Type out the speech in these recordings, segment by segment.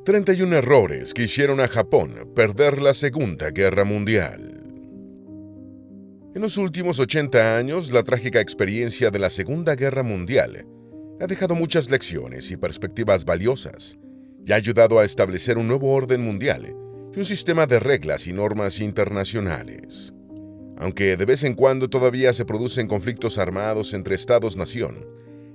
31 errores que hicieron a Japón perder la Segunda Guerra Mundial. En los últimos 80 años, la trágica experiencia de la Segunda Guerra Mundial ha dejado muchas lecciones y perspectivas valiosas y ha ayudado a establecer un nuevo orden mundial y un sistema de reglas y normas internacionales. Aunque de vez en cuando todavía se producen conflictos armados entre estados-nación,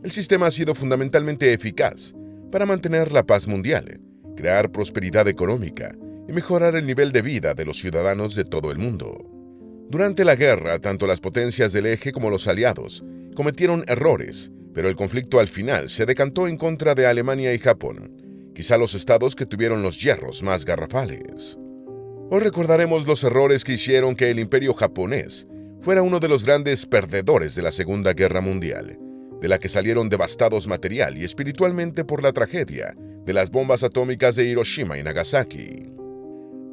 el sistema ha sido fundamentalmente eficaz para mantener la paz mundial, crear prosperidad económica y mejorar el nivel de vida de los ciudadanos de todo el mundo. Durante la guerra, tanto las potencias del eje como los aliados cometieron errores, pero el conflicto al final se decantó en contra de Alemania y Japón, quizá los estados que tuvieron los hierros más garrafales. Hoy recordaremos los errores que hicieron que el imperio japonés fuera uno de los grandes perdedores de la Segunda Guerra Mundial, de la que salieron devastados material y espiritualmente por la tragedia de las bombas atómicas de Hiroshima y Nagasaki.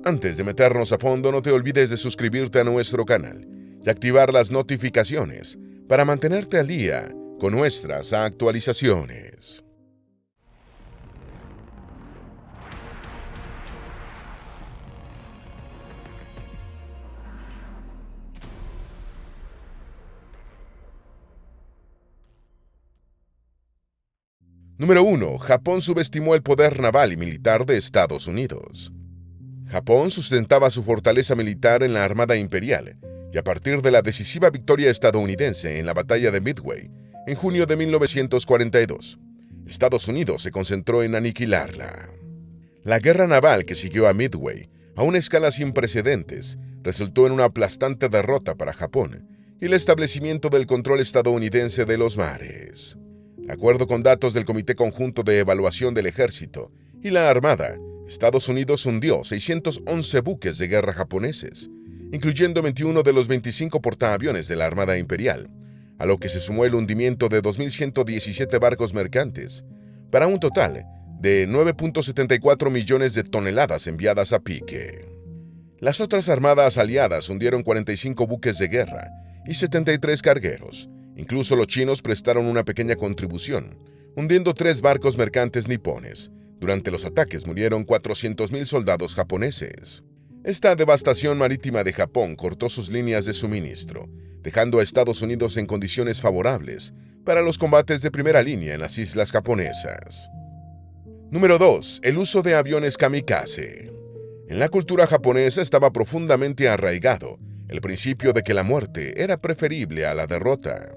Antes de meternos a fondo, no te olvides de suscribirte a nuestro canal y activar las notificaciones para mantenerte al día con nuestras actualizaciones. Número 1. Japón subestimó el poder naval y militar de Estados Unidos. Japón sustentaba su fortaleza militar en la Armada Imperial y a partir de la decisiva victoria estadounidense en la Batalla de Midway en junio de 1942, Estados Unidos se concentró en aniquilarla. La guerra naval que siguió a Midway, a una escala sin precedentes, resultó en una aplastante derrota para Japón y el establecimiento del control estadounidense de los mares. De acuerdo con datos del Comité Conjunto de Evaluación del Ejército y la Armada, Estados Unidos hundió 611 buques de guerra japoneses, incluyendo 21 de los 25 portaaviones de la Armada Imperial, a lo que se sumó el hundimiento de 2.117 barcos mercantes, para un total de 9.74 millones de toneladas enviadas a pique. Las otras armadas aliadas hundieron 45 buques de guerra y 73 cargueros. Incluso los chinos prestaron una pequeña contribución, hundiendo 3 barcos mercantes nipones. Durante los ataques murieron 400.000 soldados japoneses. Esta devastación marítima de Japón cortó sus líneas de suministro, dejando a Estados Unidos en condiciones favorables para los combates de primera línea en las islas japonesas. Número 2. El uso de aviones kamikaze. En la cultura japonesa estaba profundamente arraigado el principio de que la muerte era preferible a la derrota.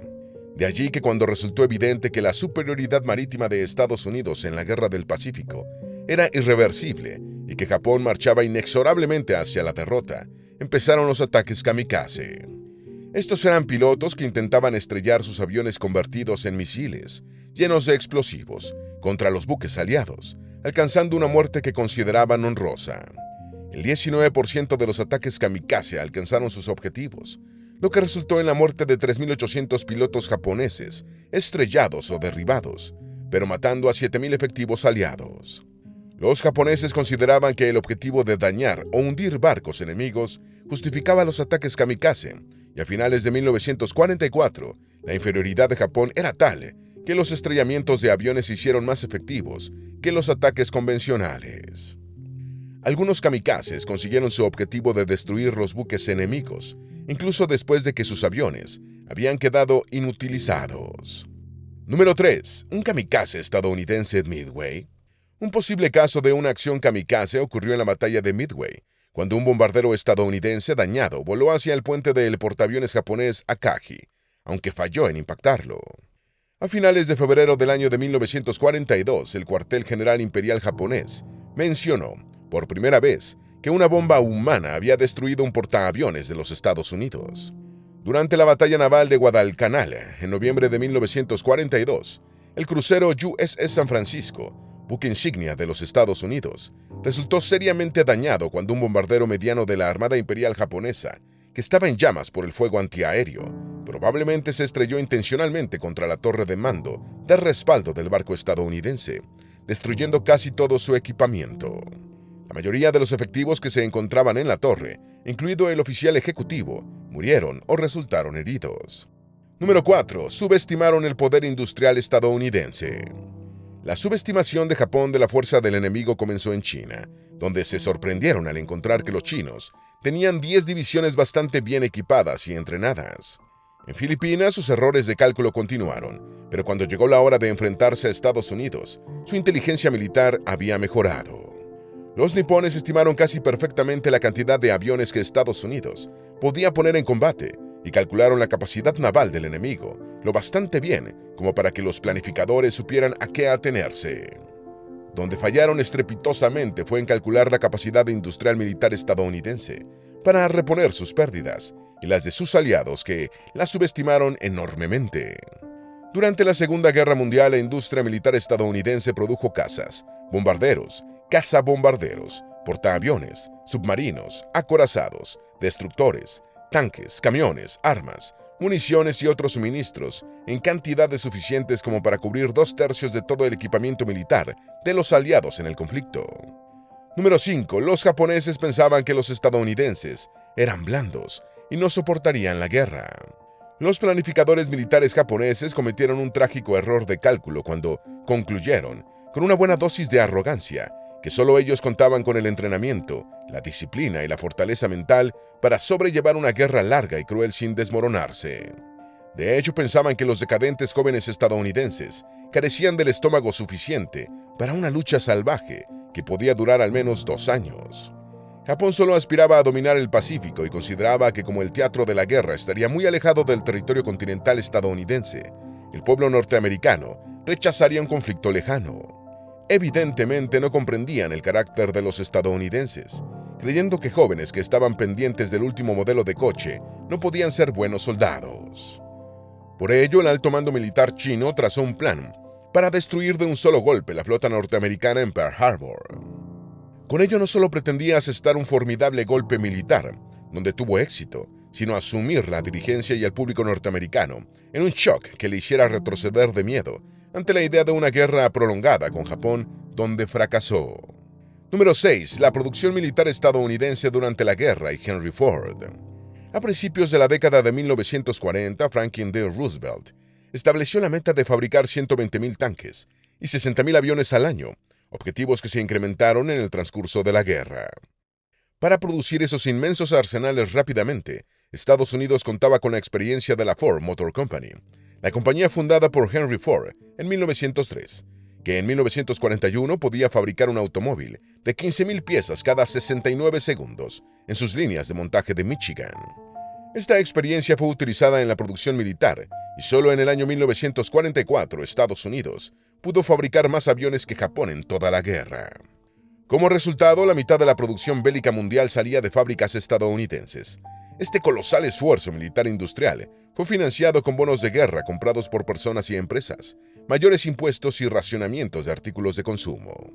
De allí que cuando resultó evidente que la superioridad marítima de Estados Unidos en la Guerra del Pacífico era irreversible y que Japón marchaba inexorablemente hacia la derrota, empezaron los ataques kamikaze. Estos eran pilotos que intentaban estrellar sus aviones convertidos en misiles, llenos de explosivos, contra los buques aliados, alcanzando una muerte que consideraban honrosa. El 19% de los ataques kamikaze alcanzaron sus objetivos, lo que resultó en la muerte de 3.800 pilotos japoneses, estrellados o derribados, pero matando a 7.000 efectivos aliados. Los japoneses consideraban que el objetivo de dañar o hundir barcos enemigos justificaba los ataques kamikaze, y a finales de 1944, la inferioridad de Japón era tal que los estrellamientos de aviones se hicieron más efectivos que los ataques convencionales. Algunos kamikazes consiguieron su objetivo de destruir los buques enemigos, incluso después de que sus aviones habían quedado inutilizados. Número 3. Un kamikaze estadounidense en Midway. Un posible caso de una acción kamikaze ocurrió en la batalla de Midway, cuando un bombardero estadounidense dañado voló hacia el puente del portaaviones japonés Akagi, aunque falló en impactarlo. A finales de febrero del año de 1942, el cuartel general imperial japonés mencionó, por primera vez, que una bomba humana había destruido un portaaviones de los Estados Unidos. Durante la batalla naval de Guadalcanal, en noviembre de 1942, el crucero USS San Francisco, buque insignia de los Estados Unidos, resultó seriamente dañado cuando un bombardero mediano de la Armada Imperial japonesa, que estaba en llamas por el fuego antiaéreo, probablemente se estrelló intencionalmente contra la torre de mando de respaldo del barco estadounidense, destruyendo casi todo su equipamiento. La mayoría de los efectivos que se encontraban en la torre, incluido el oficial ejecutivo, murieron o resultaron heridos. Número 4. Subestimaron el poder industrial estadounidense. La subestimación de Japón de la fuerza del enemigo comenzó en China, donde se sorprendieron al encontrar que los chinos tenían 10 divisiones bastante bien equipadas y entrenadas. En Filipinas sus errores de cálculo continuaron, pero cuando llegó la hora de enfrentarse a Estados Unidos, su inteligencia militar había mejorado. Los nipones estimaron casi perfectamente la cantidad de aviones que Estados Unidos podía poner en combate y calcularon la capacidad naval del enemigo lo bastante bien como para que los planificadores supieran a qué atenerse. Donde fallaron estrepitosamente fue en calcular la capacidad industrial militar estadounidense para reponer sus pérdidas y las de sus aliados que la subestimaron enormemente. Durante la Segunda Guerra Mundial, la industria militar estadounidense produjo cazas, bombarderos, cazabombarderos, portaaviones, submarinos, acorazados, destructores, tanques, camiones, armas, municiones y otros suministros en cantidades suficientes como para cubrir 2/3 de todo el equipamiento militar de los aliados en el conflicto. Número 5. Los japoneses pensaban que los estadounidenses eran blandos y no soportarían la guerra. Los planificadores militares japoneses cometieron un trágico error de cálculo cuando concluyeron, con una buena dosis de arrogancia, que solo ellos contaban con el entrenamiento, la disciplina y la fortaleza mental para sobrellevar una guerra larga y cruel sin desmoronarse. De hecho, pensaban que los decadentes jóvenes estadounidenses carecían del estómago suficiente para una lucha salvaje que podía durar al menos 2 años. Japón solo aspiraba a dominar el Pacífico y consideraba que como el teatro de la guerra estaría muy alejado del territorio continental estadounidense, el pueblo norteamericano rechazaría un conflicto lejano. Evidentemente no comprendían el carácter de los estadounidenses, creyendo que jóvenes que estaban pendientes del último modelo de coche no podían ser buenos soldados. Por ello, el alto mando militar chino trazó un plan para destruir de un solo golpe la flota norteamericana en Pearl Harbor. Con ello no solo pretendía asestar un formidable golpe militar, donde tuvo éxito, sino asumir la dirigencia y el público norteamericano en un shock que le hiciera retroceder de miedo ante la idea de una guerra prolongada con Japón, donde fracasó. Número 6. La producción militar estadounidense durante la guerra y Henry Ford. A principios de la década de 1940, Franklin D. Roosevelt estableció la meta de fabricar 120,000 tanques y 60,000 aviones al año, objetivos que se incrementaron en el transcurso de la guerra. Para producir esos inmensos arsenales rápidamente, Estados Unidos contaba con la experiencia de la Ford Motor Company, la compañía fundada por Henry Ford en 1903, que en 1941 podía fabricar un automóvil de 15,000 piezas cada 69 segundos en sus líneas de montaje de Michigan. Esta experiencia fue utilizada en la producción militar y solo en el año 1944 Estados Unidos pudo fabricar más aviones que Japón en toda la guerra. Como resultado, la mitad de la producción bélica mundial salía de fábricas estadounidenses. Este colosal esfuerzo militar industrial fue financiado con bonos de guerra comprados por personas y empresas, mayores impuestos y racionamientos de artículos de consumo.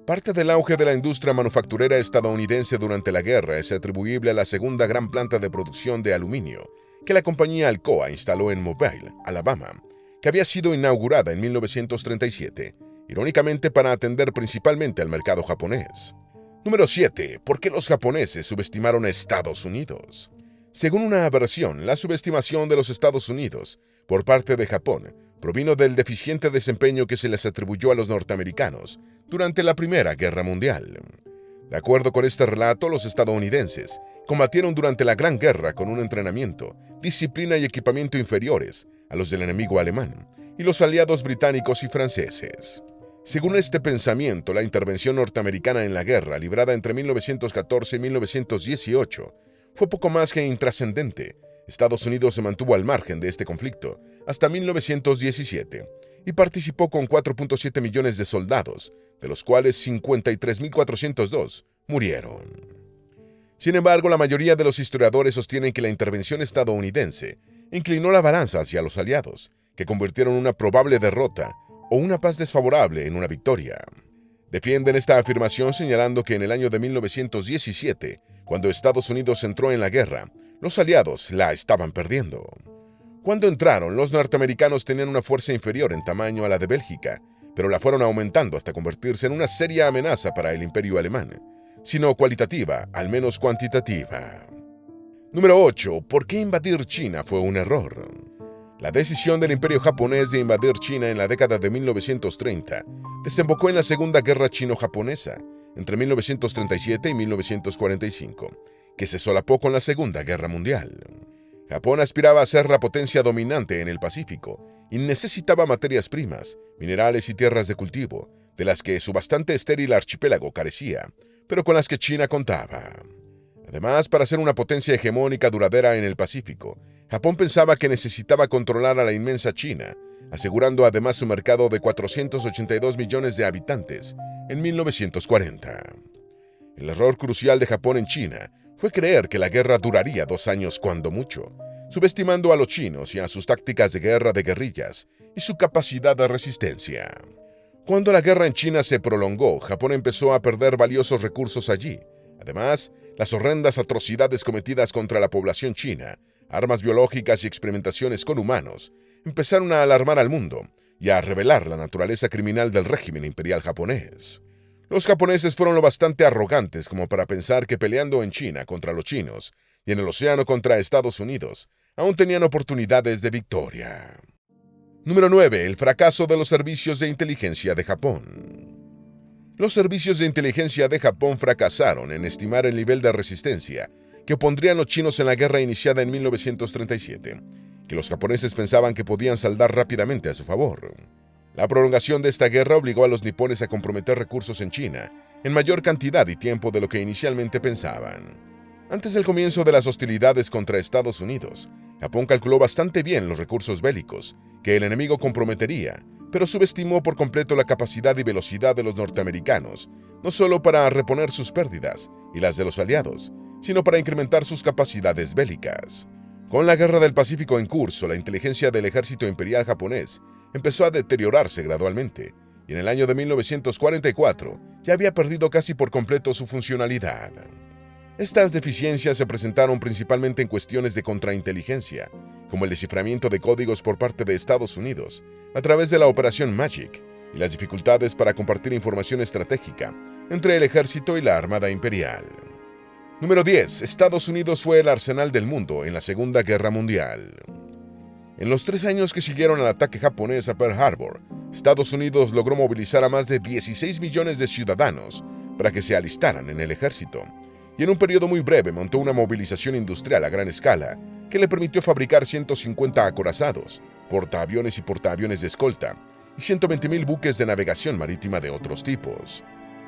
Parte del auge de la industria manufacturera estadounidense durante la guerra es atribuible a la segunda gran planta de producción de aluminio que la compañía Alcoa instaló en Mobile, Alabama, que había sido inaugurada en 1937, irónicamente para atender principalmente al mercado japonés. Número 7. ¿Por qué los japoneses subestimaron a Estados Unidos? Según una versión, la subestimación de los Estados Unidos por parte de Japón provino del deficiente desempeño que se les atribuyó a los norteamericanos durante la Primera Guerra Mundial. De acuerdo con este relato, los estadounidenses combatieron durante la Gran Guerra con un entrenamiento, disciplina y equipamiento inferiores a los del enemigo alemán y los aliados británicos y franceses. Según este pensamiento, la intervención norteamericana en la guerra, librada entre 1914 y 1918, fue poco más que intrascendente. Estados Unidos se mantuvo al margen de este conflicto hasta 1917 y participó con 4.7 millones de soldados, de los cuales 53.402 murieron. Sin embargo, la mayoría de los historiadores sostienen que la intervención estadounidense inclinó la balanza hacia los aliados, que convirtieron una probable derrota o una paz desfavorable en una victoria. Defienden esta afirmación señalando que en el año de 1917, cuando Estados Unidos entró en la guerra, los aliados la estaban perdiendo. Cuando entraron, los norteamericanos tenían una fuerza inferior en tamaño a la de Bélgica, pero la fueron aumentando hasta convertirse en una seria amenaza para el imperio alemán, sino cualitativa, al menos cuantitativa. Número 8. ¿Por qué invadir China fue un error? La decisión del Imperio japonés de invadir China en la década de 1930 desembocó en la Segunda Guerra Chino-Japonesa, entre 1937 y 1945, que se solapó con la Segunda Guerra Mundial. Japón aspiraba a ser la potencia dominante en el Pacífico y necesitaba materias primas, minerales y tierras de cultivo, de las que su bastante estéril archipiélago carecía, pero con las que China contaba. Además, para ser una potencia hegemónica duradera en el Pacífico, Japón pensaba que necesitaba controlar a la inmensa China, asegurando además su mercado de 482 millones de habitantes en 1940. El error crucial de Japón en China fue creer que la guerra duraría 2 años cuando mucho, subestimando a los chinos y a sus tácticas de guerra de guerrillas y su capacidad de resistencia. Cuando la guerra en China se prolongó, Japón empezó a perder valiosos recursos allí. Además, las horrendas atrocidades cometidas contra la población china, armas biológicas y experimentaciones con humanos, empezaron a alarmar al mundo y a revelar la naturaleza criminal del régimen imperial japonés. Los japoneses fueron lo bastante arrogantes como para pensar que peleando en China contra los chinos y en el océano contra Estados Unidos, aún tenían oportunidades de victoria. Número 9. El fracaso de los servicios de inteligencia de Japón. Los servicios de inteligencia de Japón fracasaron en estimar el nivel de resistencia que opondrían los chinos en la guerra iniciada en 1937, que los japoneses pensaban que podían saldar rápidamente a su favor. La prolongación de esta guerra obligó a los nipones a comprometer recursos en China en mayor cantidad y tiempo de lo que inicialmente pensaban. Antes del comienzo de las hostilidades contra Estados Unidos, Japón calculó bastante bien los recursos bélicos que el enemigo comprometería, pero subestimó por completo la capacidad y velocidad de los norteamericanos, no solo para reponer sus pérdidas y las de los aliados, sino para incrementar sus capacidades bélicas. Con la Guerra del Pacífico en curso, la inteligencia del ejército imperial japonés empezó a deteriorarse gradualmente, y en el año de 1944 ya había perdido casi por completo su funcionalidad. Estas deficiencias se presentaron principalmente en cuestiones de contrainteligencia, como el desciframiento de códigos por parte de Estados Unidos a través de la Operación Magic y las dificultades para compartir información estratégica entre el ejército y la Armada Imperial. Número 10. Estados Unidos fue el arsenal del mundo en la Segunda Guerra Mundial. En los 3 años que siguieron al ataque japonés a Pearl Harbor, Estados Unidos logró movilizar a más de 16 millones de ciudadanos para que se alistaran en el ejército, y en un periodo muy breve montó una movilización industrial a gran escala que le permitió fabricar 150 acorazados, portaaviones y portaaviones de escolta, y 120.000 buques de navegación marítima de otros tipos.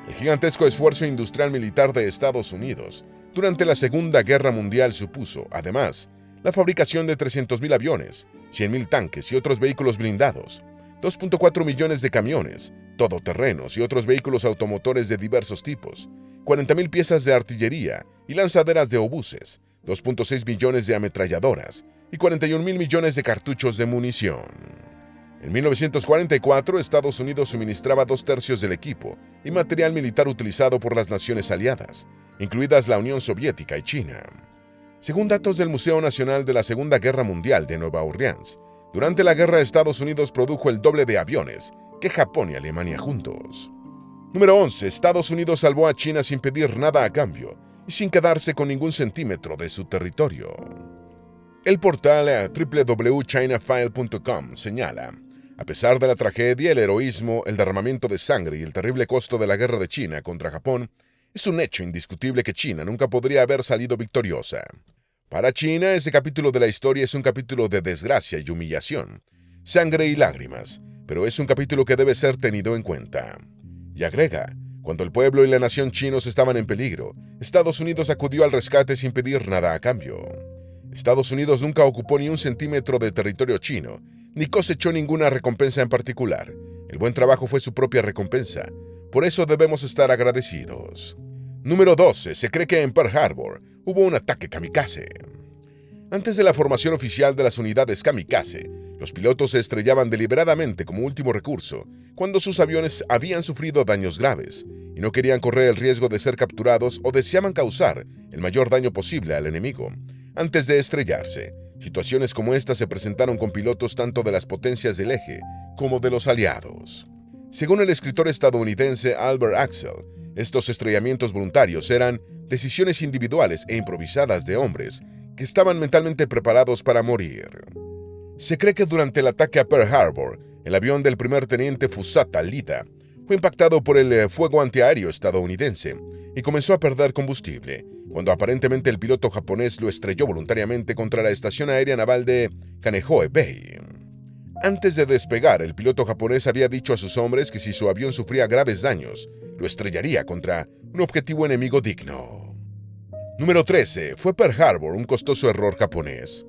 El gigantesco esfuerzo industrial militar de Estados Unidos durante la Segunda Guerra Mundial supuso, además, la fabricación de 300.000 aviones, 100.000 tanques y otros vehículos blindados, 2.4 millones de camiones, todoterrenos y otros vehículos automotores de diversos tipos, 40.000 piezas de artillería y lanzaderas de obuses, 2.6 millones de ametralladoras y 41.000 millones de cartuchos de munición. En 1944, Estados Unidos suministraba 2/3 del equipo y material militar utilizado por las naciones aliadas, incluidas la Unión Soviética y China. Según datos del Museo Nacional de la Segunda Guerra Mundial de Nueva Orleans, durante la guerra Estados Unidos produjo el doble de aviones que Japón y Alemania juntos. Número 11. Estados Unidos salvó a China sin pedir nada a cambio y sin quedarse con ningún centímetro de su territorio. El portal www.chinafile.com señala: a pesar de la tragedia, el heroísmo, el derramamiento de sangre y el terrible costo de la guerra de China contra Japón, es un hecho indiscutible que China nunca podría haber salido victoriosa. Para China, ese capítulo de la historia es un capítulo de desgracia y humillación, sangre y lágrimas, pero es un capítulo que debe ser tenido en cuenta. Y agrega: cuando el pueblo y la nación chinos estaban en peligro, Estados Unidos acudió al rescate sin pedir nada a cambio. Estados Unidos nunca ocupó ni un centímetro de territorio chino, ni cosechó ninguna recompensa en particular. El buen trabajo fue su propia recompensa. Por eso debemos estar agradecidos. Número 12. Se cree que en Pearl Harbor hubo un ataque kamikaze. Antes de la formación oficial de las unidades kamikaze, los pilotos se estrellaban deliberadamente como último recurso cuando sus aviones habían sufrido daños graves y no querían correr el riesgo de ser capturados o deseaban causar el mayor daño posible al enemigo antes de estrellarse. Situaciones como esta se presentaron con pilotos tanto de las potencias del eje como de los aliados. Según el escritor estadounidense Albert Axel, estos estrellamientos voluntarios eran decisiones individuales e improvisadas de hombres que estaban mentalmente preparados para morir. Se cree que durante el ataque a Pearl Harbor, el avión del primer teniente Fusata Lida fue impactado por el fuego antiaéreo estadounidense y comenzó a perder combustible, cuando aparentemente el piloto japonés lo estrelló voluntariamente contra la estación aérea naval de Kaneohe Bay. Antes de despegar, el piloto japonés había dicho a sus hombres que si su avión sufría graves daños, lo estrellaría contra un objetivo enemigo digno. Número 13. ¿Fue Pearl Harbor un costoso error japonés?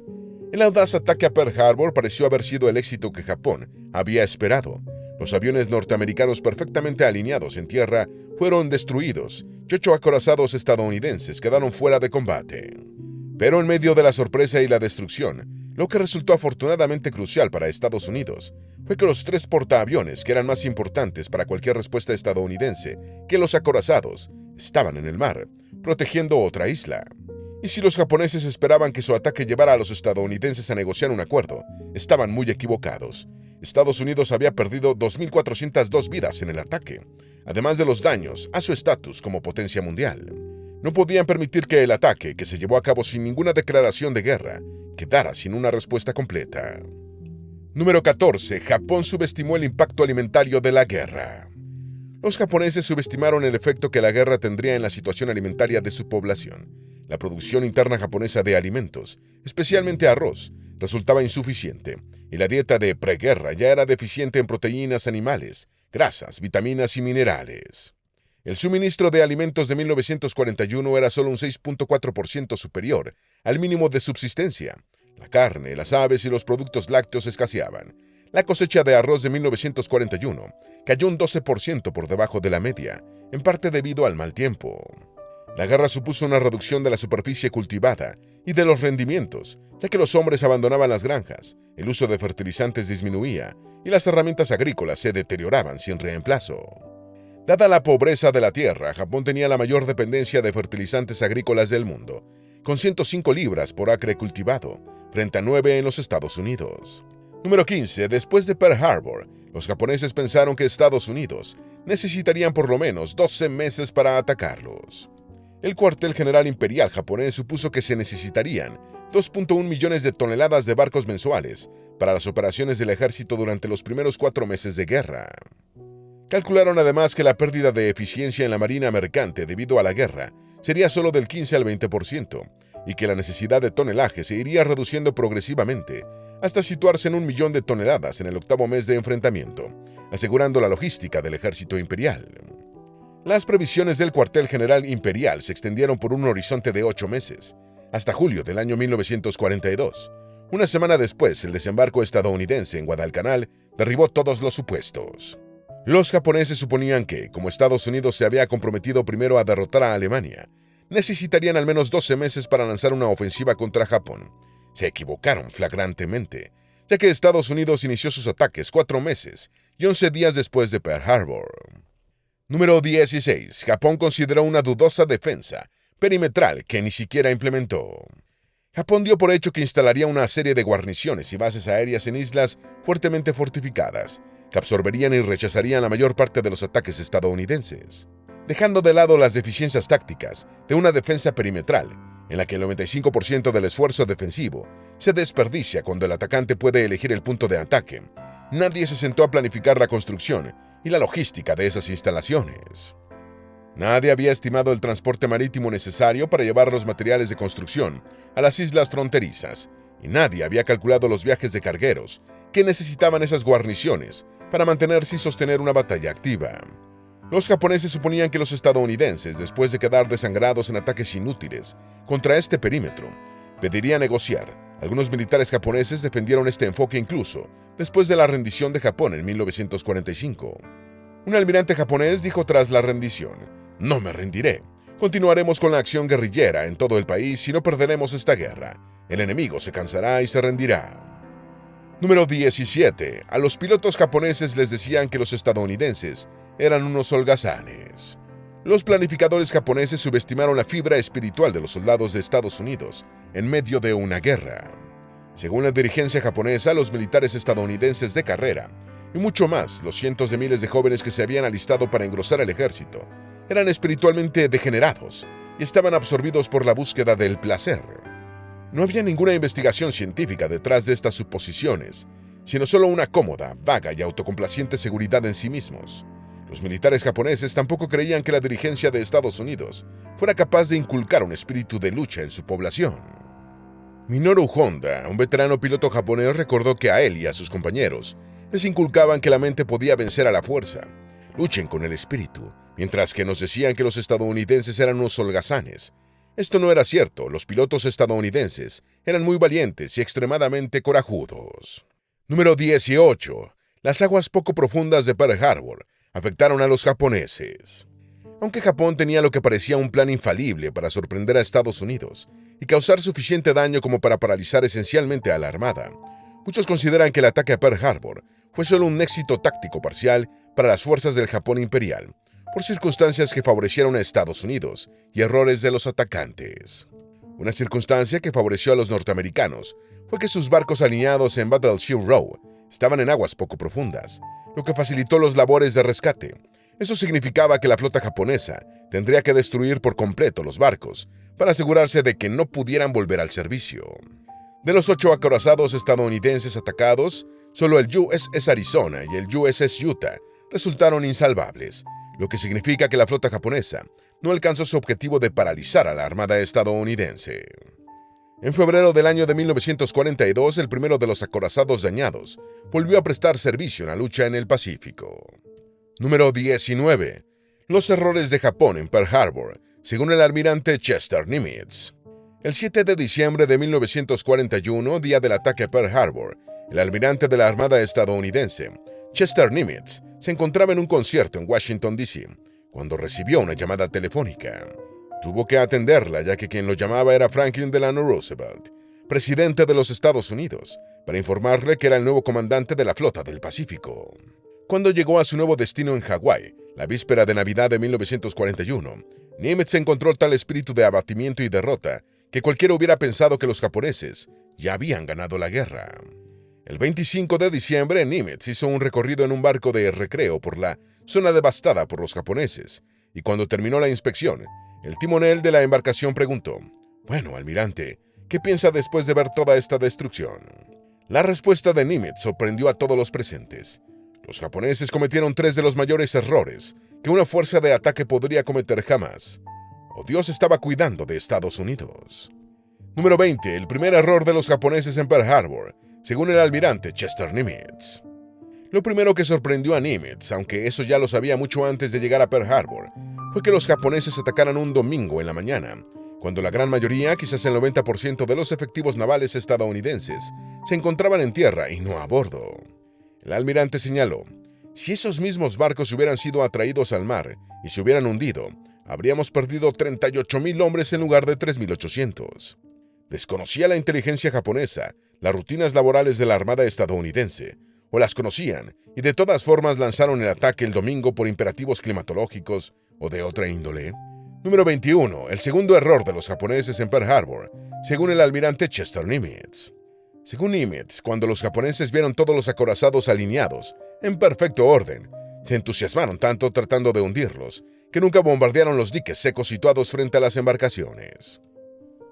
El audaz ataque a Pearl Harbor pareció haber sido el éxito que Japón había esperado. Los aviones norteamericanos perfectamente alineados en tierra fueron destruidos y 8 acorazados estadounidenses quedaron fuera de combate. Pero en medio de la sorpresa y la destrucción, lo que resultó afortunadamente crucial para Estados Unidos fue que los 3 portaaviones, que eran más importantes para cualquier respuesta estadounidense que los acorazados, estaban en el mar, protegiendo otra isla. Y si los japoneses esperaban que su ataque llevara a los estadounidenses a negociar un acuerdo, estaban muy equivocados. Estados Unidos había perdido 2.402 vidas en el ataque, además de los daños a su estatus como potencia mundial. No podían permitir que el ataque, que se llevó a cabo sin ninguna declaración de guerra, quedara sin una respuesta completa. Número 14. Japón subestimó el impacto alimentario de la guerra. Los japoneses subestimaron el efecto que la guerra tendría en la situación alimentaria de su población. La producción interna japonesa de alimentos, especialmente arroz, resultaba insuficiente, y la dieta de preguerra ya era deficiente en proteínas animales, grasas, vitaminas y minerales. El suministro de alimentos de 1941 era solo un 6.4% superior al mínimo de subsistencia. La carne, las aves y los productos lácteos escaseaban. La cosecha de arroz de 1941 cayó un 12% por debajo de la media, en parte debido al mal tiempo. La guerra supuso una reducción de la superficie cultivada y de los rendimientos, ya que los hombres abandonaban las granjas, el uso de fertilizantes disminuía y las herramientas agrícolas se deterioraban sin reemplazo. Dada la pobreza de la tierra, Japón tenía la mayor dependencia de fertilizantes agrícolas del mundo, con 105 libras por acre cultivado, frente a 9 en los Estados Unidos. Número 15. Después de Pearl Harbor, los japoneses pensaron que Estados Unidos necesitarían por lo menos 12 meses para atacarlos. El cuartel general imperial japonés supuso que se necesitarían 2.1 millones de toneladas de barcos mensuales para las operaciones del ejército durante los primeros 4 meses de guerra. Calcularon además que la pérdida de eficiencia en la marina mercante debido a la guerra sería solo del 15 al 20%, y que la necesidad de tonelaje se iría reduciendo progresivamente hasta situarse en 1 millón de toneladas en el 8º mes de enfrentamiento, asegurando la logística del ejército imperial. Las previsiones del cuartel general imperial se extendieron por un horizonte de 8 meses, hasta julio del año 1942. Una semana después, el desembarco estadounidense en Guadalcanal derribó todos los supuestos. Los japoneses suponían que, como Estados Unidos se había comprometido primero a derrotar a Alemania, necesitarían al menos 12 meses para lanzar una ofensiva contra Japón. Se equivocaron flagrantemente, ya que Estados Unidos inició sus ataques 4 meses y 11 días después de Pearl Harbor. Número 16. Japón consideró una dudosa defensa perimetral que ni siquiera implementó. Japón dio por hecho que instalaría una serie de guarniciones y bases aéreas en islas fuertemente fortificadas, que absorberían y rechazarían la mayor parte de los ataques estadounidenses, dejando de lado las deficiencias tácticas de una defensa perimetral, en la que el 95% del esfuerzo defensivo se desperdicia cuando el atacante puede elegir el punto de ataque. Nadie se sentó a planificar la construcción y la logística de esas instalaciones. Nadie había estimado el transporte marítimo necesario para llevar los materiales de construcción a las islas fronterizas, y nadie había calculado los viajes de cargueros que necesitaban esas guarniciones para mantenerse y sostener una batalla activa. Los japoneses suponían que los estadounidenses, después de quedar desangrados en ataques inútiles contra este perímetro, pedirían negociar. Algunos militares japoneses defendieron este enfoque incluso después de la rendición de Japón en 1945. Un almirante japonés dijo tras la rendición: "No me rendiré. Continuaremos con la acción guerrillera en todo el país y no perderemos esta guerra. El enemigo se cansará y se rendirá". Número 17. A los pilotos japoneses les decían que los estadounidenses eran unos holgazanes. Los planificadores japoneses subestimaron la fibra espiritual de los soldados de Estados Unidos en medio de una guerra. Según la dirigencia japonesa, los militares estadounidenses de carrera, y mucho más, los cientos de miles de jóvenes que se habían alistado para engrosar el ejército, eran espiritualmente degenerados y estaban absorbidos por la búsqueda del placer. No había ninguna investigación científica detrás de estas suposiciones, sino solo una cómoda, vaga y autocomplaciente seguridad en sí mismos. Los militares japoneses tampoco creían que la dirigencia de Estados Unidos fuera capaz de inculcar un espíritu de lucha en su población. Minoru Honda, un veterano piloto japonés, recordó que a él y a sus compañeros les inculcaban que la mente podía vencer a la fuerza. Luchen con el espíritu, mientras que nos decían que los estadounidenses eran unos holgazanes. Esto no era cierto, los pilotos estadounidenses eran muy valientes y extremadamente corajudos. Número 18. Las aguas poco profundas de Pearl Harbor afectaron a los japoneses. Aunque Japón tenía lo que parecía un plan infalible para sorprender a Estados Unidos y causar suficiente daño como para paralizar esencialmente a la Armada, muchos consideran que el ataque a Pearl Harbor fue solo un éxito táctico parcial para las fuerzas del Japón imperial, por circunstancias que favorecieron a Estados Unidos y errores de los atacantes. Una circunstancia que favoreció a los norteamericanos fue que sus barcos alineados en Battleship Row estaban en aguas poco profundas, lo que facilitó los labores de rescate. Eso significaba que la flota japonesa tendría que destruir por completo los barcos para asegurarse de que no pudieran volver al servicio. De los 8 acorazados estadounidenses atacados, solo el USS Arizona y el USS Utah resultaron insalvables, lo que significa que la flota japonesa no alcanzó su objetivo de paralizar a la Armada estadounidense. En febrero del año de 1942, el primero de los acorazados dañados volvió a prestar servicio en la lucha en el Pacífico. Número 19. Los errores de Japón en Pearl Harbor, según el almirante Chester Nimitz. El 7 de diciembre de 1941, día del ataque a Pearl Harbor, el almirante de la Armada estadounidense, Chester Nimitz, se encontraba en un concierto en Washington, D.C., cuando recibió una llamada telefónica. Tuvo que atenderla, ya que quien lo llamaba era Franklin Delano Roosevelt, presidente de los Estados Unidos, para informarle que era el nuevo comandante de la Flota del Pacífico. Cuando llegó a su nuevo destino en Hawái, la víspera de Navidad de 1941, Nimitz encontró tal espíritu de abatimiento y derrota que cualquiera hubiera pensado que los japoneses ya habían ganado la guerra. El 25 de diciembre, Nimitz hizo un recorrido en un barco de recreo por la zona devastada por los japoneses, y cuando terminó la inspección, el timonel de la embarcación preguntó: «Bueno, almirante, ¿qué piensa después de ver toda esta destrucción?». La respuesta de Nimitz sorprendió a todos los presentes. Los japoneses cometieron 3 de los mayores errores que una fuerza de ataque podría cometer jamás. O Dios estaba cuidando de Estados Unidos. Número 20. El primer error de los japoneses en Pearl Harbor, según el almirante Chester Nimitz. Lo primero que sorprendió a Nimitz, aunque eso ya lo sabía mucho antes de llegar a Pearl Harbor, fue que los japoneses atacaran un domingo en la mañana, cuando la gran mayoría, quizás el 90% de los efectivos navales estadounidenses, se encontraban en tierra y no a bordo. El almirante señaló: «Si esos mismos barcos hubieran sido atraídos al mar y se hubieran hundido, habríamos perdido 38,000 hombres en lugar de 3,800. Desconocía la inteligencia japonesa, las rutinas laborales de la Armada estadounidense, o las conocían y de todas formas lanzaron el ataque el domingo por imperativos climatológicos o de otra índole». Número 21. El segundo error de los japoneses en Pearl Harbor, según el almirante Chester Nimitz. Según Nimitz, cuando los japoneses vieron todos los acorazados alineados, en perfecto orden, se entusiasmaron tanto tratando de hundirlos, que nunca bombardearon los diques secos situados frente a las embarcaciones.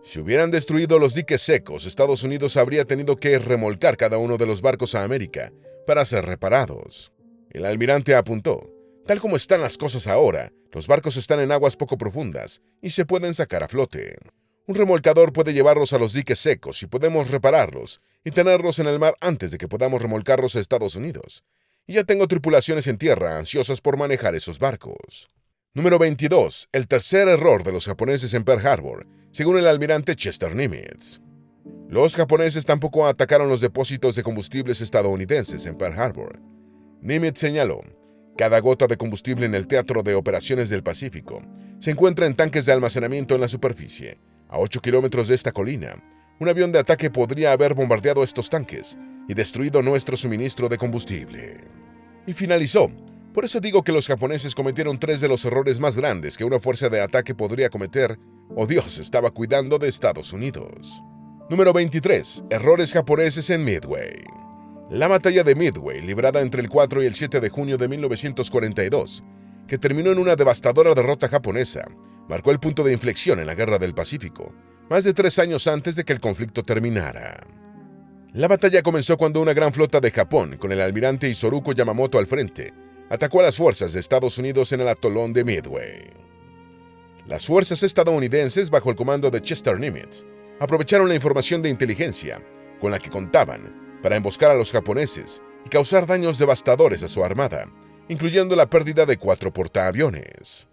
Si hubieran destruido los diques secos, Estados Unidos habría tenido que remolcar cada uno de los barcos a América para ser reparados. El almirante apuntó: «Tal como están las cosas ahora, los barcos están en aguas poco profundas y se pueden sacar a flote. Un remolcador puede llevarlos a los diques secos y podemos repararlos y tenerlos en el mar antes de que podamos remolcarlos a Estados Unidos. Y ya tengo tripulaciones en tierra ansiosas por manejar esos barcos». Número 22. El tercer error de los japoneses en Pearl Harbor, según el almirante Chester Nimitz. Los japoneses tampoco atacaron los depósitos de combustibles estadounidenses en Pearl Harbor. Nimitz señaló: «Cada gota de combustible en el teatro de operaciones del Pacífico se encuentra en tanques de almacenamiento en la superficie. A 8 kilómetros de esta colina, un avión de ataque podría haber bombardeado estos tanques y destruido nuestro suministro de combustible». Y finalizó: «Por eso digo que los japoneses cometieron 3 de los errores más grandes que una fuerza de ataque podría cometer, o Dios estaba cuidando de Estados Unidos». Número 23. Errores japoneses en Midway. La batalla de Midway, librada entre el 4 y el 7 de junio de 1942, que terminó en una devastadora derrota japonesa, marcó el punto de inflexión en la Guerra del Pacífico, más de 3 años antes de que el conflicto terminara. La batalla comenzó cuando una gran flota de Japón, con el almirante Isoroku Yamamoto al frente, atacó a las fuerzas de Estados Unidos en el atolón de Midway. Las fuerzas estadounidenses, bajo el comando de Chester Nimitz, aprovecharon la información de inteligencia con la que contaban para emboscar a los japoneses y causar daños devastadores a su armada, incluyendo la pérdida de 4 portaaviones.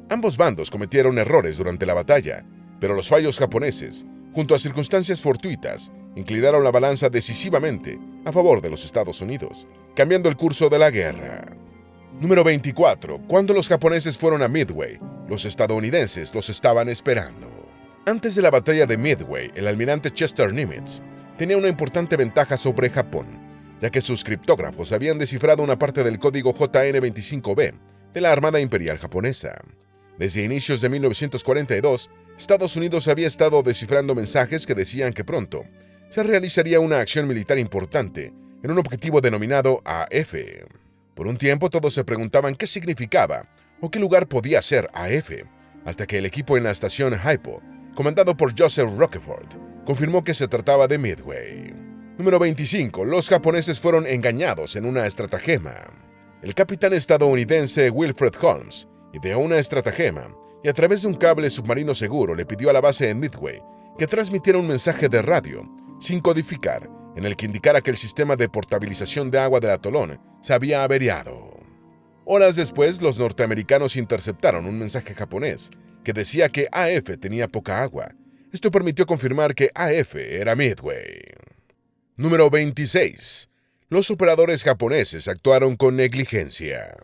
Ambos bandos cometieron errores durante la batalla, pero los fallos japoneses, junto a circunstancias fortuitas, inclinaron la balanza decisivamente a favor de los Estados Unidos, cambiando el curso de la guerra. Número 24. Cuando los japoneses fueron a Midway, los estadounidenses los estaban esperando. Antes de la batalla de Midway, el almirante Chester Nimitz tenía una importante ventaja sobre Japón, ya que sus criptógrafos habían descifrado una parte del código JN-25B de la Armada Imperial Japonesa. Desde inicios de 1942, Estados Unidos había estado descifrando mensajes que decían que pronto se realizaría una acción militar importante en un objetivo denominado AF. Por un tiempo todos se preguntaban qué significaba o qué lugar podía ser AF, hasta que el equipo en la estación Haipo, comandado por Joseph Rockefeller, confirmó que se trataba de Midway. Número 25. Los japoneses fueron engañados en una estratagema. El capitán estadounidense Wilfred Holmes ideó una estratagema y a través de un cable submarino seguro le pidió a la base en Midway que transmitiera un mensaje de radio, sin codificar, en el que indicara que el sistema de portabilización de agua del atolón se había averiado. Horas después, los norteamericanos interceptaron un mensaje japonés que decía que AF tenía poca agua. Esto permitió confirmar que AF era Midway. Número 26. Los operadores japoneses actuaron con negligencia.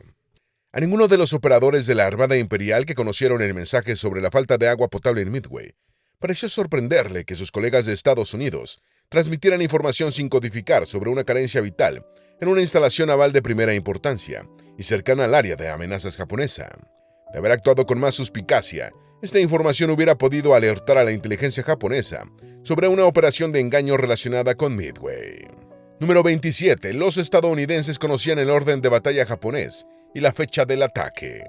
A ninguno de los operadores de la Armada Imperial que conocieron el mensaje sobre la falta de agua potable en Midway pareció sorprenderle que sus colegas de Estados Unidos transmitieran información sin codificar sobre una carencia vital en una instalación naval de primera importancia y cercana al área de amenazas japonesa. De haber actuado con más suspicacia, esta información hubiera podido alertar a la inteligencia japonesa sobre una operación de engaño relacionada con Midway. Número 27. Los estadounidenses conocían el orden de batalla japonés y la fecha del ataque.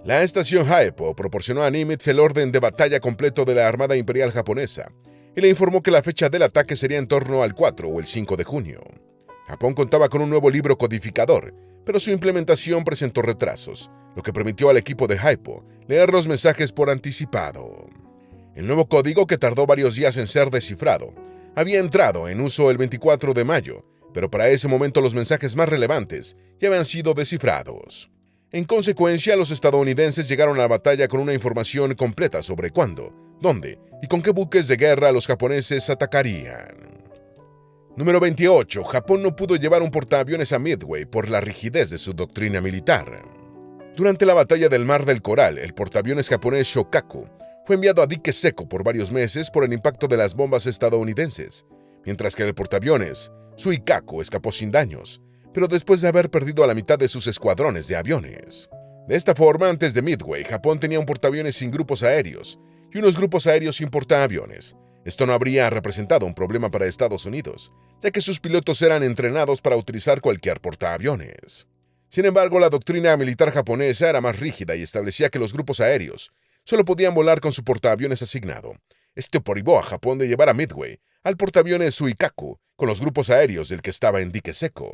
La estación Haipo proporcionó a Nimitz el orden de batalla completo de la Armada Imperial Japonesa y le informó que la fecha del ataque sería en torno al 4 o el 5 de junio. Japón contaba con un nuevo libro codificador, pero su implementación presentó retrasos, lo que permitió al equipo de Haipo leer los mensajes por anticipado. El nuevo código, que tardó varios días en ser descifrado, había entrado en uso el 24 de mayo, pero para ese momento los mensajes más relevantes ya habían sido descifrados. En consecuencia, los estadounidenses llegaron a la batalla con una información completa sobre cuándo, dónde y con qué buques de guerra los japoneses atacarían. Número 28. Japón no pudo llevar un portaaviones a Midway por la rigidez de su doctrina militar. Durante la batalla del Mar del Coral, el portaaviones japonés Shokaku fue enviado a dique seco por varios meses por el impacto de las bombas estadounidenses, mientras que el portaaviones Suikaku escapó sin daños, pero después de haber perdido a la mitad de sus escuadrones de aviones. De esta forma, antes de Midway, Japón tenía un portaaviones sin grupos aéreos y unos grupos aéreos sin portaaviones. Esto no habría representado un problema para Estados Unidos, ya que sus pilotos eran entrenados para utilizar cualquier portaaviones. Sin embargo, la doctrina militar japonesa era más rígida y establecía que los grupos aéreos solo podían volar con su portaaviones asignado. Esto prohibió a Japón de llevar a Midway al portaaviones Suikaku con los grupos aéreos del que estaba en dique seco.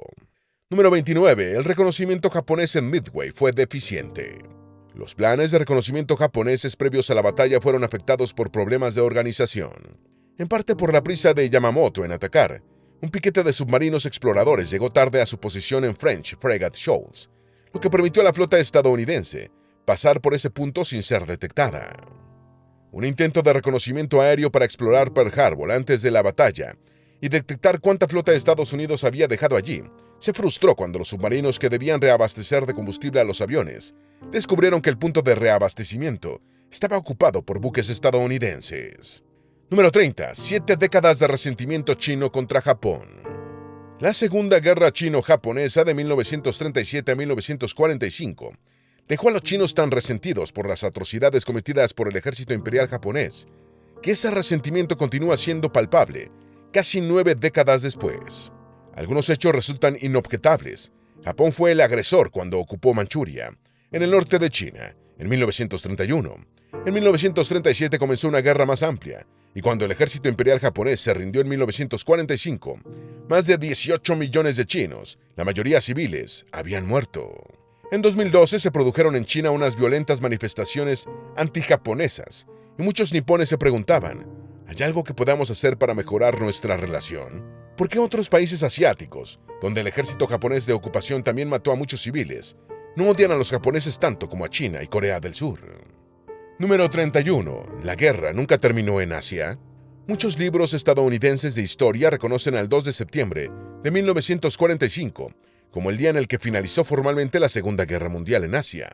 Número 29. El reconocimiento japonés en Midway fue deficiente. Los planes de reconocimiento japoneses previos a la batalla fueron afectados por problemas de organización. En parte por la prisa de Yamamoto en atacar, un piquete de submarinos exploradores llegó tarde a su posición en French Frigate Shoals, lo que permitió a la flota estadounidense pasar por ese punto sin ser detectada. Un intento de reconocimiento aéreo para explorar Pearl Harbor antes de la batalla y detectar cuánta flota de Estados Unidos había dejado allí se frustró cuando los submarinos que debían reabastecer de combustible a los aviones descubrieron que el punto de reabastecimiento estaba ocupado por buques estadounidenses. Número 30. 7 décadas de resentimiento chino contra Japón. La Segunda Guerra Chino-Japonesa de 1937 a 1945 dejó a los chinos tan resentidos por las atrocidades cometidas por el ejército imperial japonés que ese resentimiento continúa siendo palpable casi 9 décadas después. Algunos hechos resultan inobjetables. Japón fue el agresor cuando ocupó Manchuria, en el norte de China, en 1931, En 1937 comenzó una guerra más amplia, y cuando el ejército imperial japonés se rindió en 1945, más de 18 millones de chinos, la mayoría civiles, habían muerto. En 2012 se produjeron en China unas violentas manifestaciones antijaponesas, y muchos nipones se preguntaban, ¿hay algo que podamos hacer para mejorar nuestra relación? ¿Por qué otros países asiáticos, donde el ejército japonés de ocupación también mató a muchos civiles, no odian a los japoneses tanto como a China y Corea del Sur? Número 31. ¿La guerra nunca terminó en Asia? Muchos libros estadounidenses de historia reconocen al 2 de septiembre de 1945 como el día en el que finalizó formalmente la Segunda Guerra Mundial en Asia.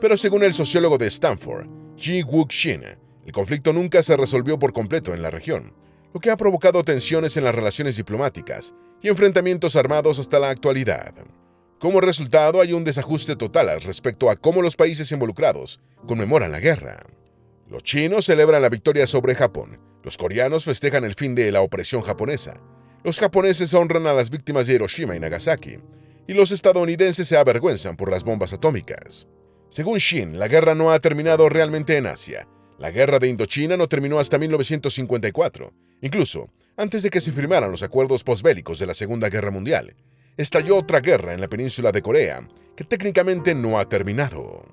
Pero según el sociólogo de Stanford, Ji Wook-shin, el conflicto nunca se resolvió por completo en la región, lo que ha provocado tensiones en las relaciones diplomáticas y enfrentamientos armados hasta la actualidad. Como resultado, hay un desajuste total respecto a cómo los países involucrados conmemoran la guerra. Los chinos celebran la victoria sobre Japón, los coreanos festejan el fin de la opresión japonesa, los japoneses honran a las víctimas de Hiroshima y Nagasaki, y los estadounidenses se avergüenzan por las bombas atómicas. Según Shin, la guerra no ha terminado realmente en Asia. La guerra de Indochina no terminó hasta 1954, incluso antes de que se firmaran los acuerdos posbélicos de la Segunda Guerra Mundial. Estalló otra guerra en la península de Corea, que técnicamente no ha terminado.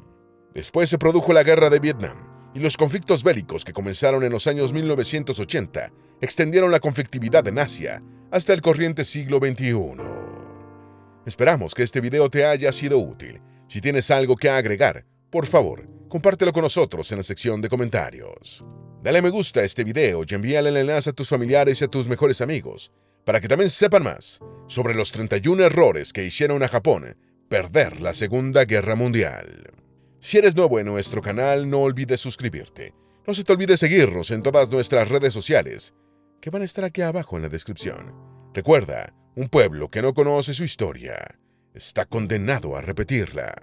Después se produjo la guerra de Vietnam, y los conflictos bélicos que comenzaron en los años 1980 extendieron la conflictividad en Asia hasta el corriente siglo XXI. Esperamos que este video te haya sido útil. Si tienes algo que agregar, por favor, compártelo con nosotros en la sección de comentarios. Dale me gusta a este video y envíale el enlace a tus familiares y a tus mejores amigos, para que también sepan más sobre los 31 errores que hicieron a Japón perder la Segunda Guerra Mundial. Si eres nuevo en nuestro canal, no olvides suscribirte. No se te olvide seguirnos en todas nuestras redes sociales, que van a estar aquí abajo en la descripción. Recuerda, un pueblo que no conoce su historia está condenado a repetirla.